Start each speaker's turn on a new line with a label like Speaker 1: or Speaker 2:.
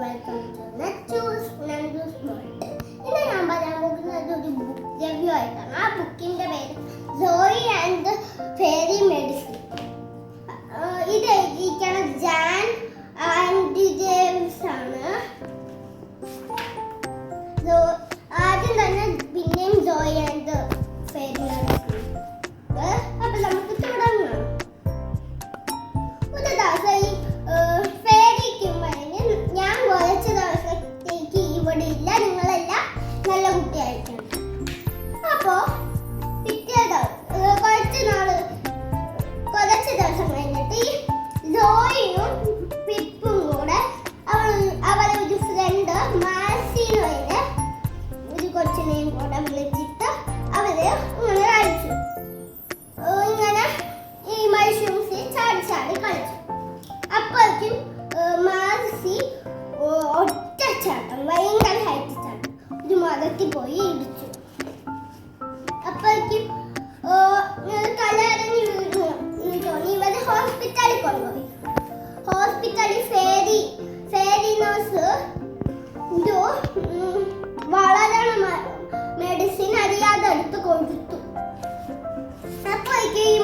Speaker 1: Welcome to Nechus Nandus World. ഇന്ന് ഞാൻ പറയാൻ പോകുന്നത് ഒരു ബുക്ക് റിവ്യൂ ആയിട്ടാണ്. ആ ബുക്കിന്റെ പേര് സോയി ആൻഡ് ദ ഫെയറി മെഡിസിൻ. ഇത് എഴുതിയിരിക്കുന്നത് ജാൻ ആൻഡ് ജെയിംസ് ആണ്. ആദ്യം തന്നെ പിന്നെയും സോയി ആൻഡ് ദ ഫെയറി മെഡിസിൻ. അപ്പൊ നമുക്ക് തുടങ്ങാം. ഒരു ദിവസം ഈ ഞാൻ കുറച്ച് ദിവസത്തേക്ക് ഇവിടെ ഇല്ല, നിങ്ങളെല്ലാം നല്ല കുട്ടിയായിരിക്കണം. അപ്പോ പിറ്റേ കുറച്ച് ദിവസം കഴിഞ്ഞിട്ട് ഈ സോയിയും പിപ്പും കൂടെ അവരെ ഒരു ഫ്രണ്ട് മാസിന്ന് പറയുന്ന ഒരു കൊച്ചിനെയും കൂടെ വിളിച്ചിട്ട് അവര് ഇങ്ങനെ കളിച്ചു. ഇങ്ങനെ ഈ മത്സ്യംസിൽ ചാടി ചാടി കളിച്ചു. അപ്പോഴേക്കും മാർസി ഒറ്റച്ചാട്ടം, ഭയങ്കര ഹൈറ്റ് ചാട്ടം, ഒരു മരത്തിൽ പോയി ഇടിച്ചു. അപ്പോഴേക്കും കലറിഞ്ഞ് തോന്നി. ഇവരെ ഹോസ്പിറ്റലിൽ കൊണ്ടുപോയി. ഹോസ്പിറ്റലിൽ ഫെയറി നേഴ്സ് വളരണ മെഡിസിൻ അറിയാതെ എടുത്ത് കൊടുത്തു. അപ്പോഴേക്കും ഈ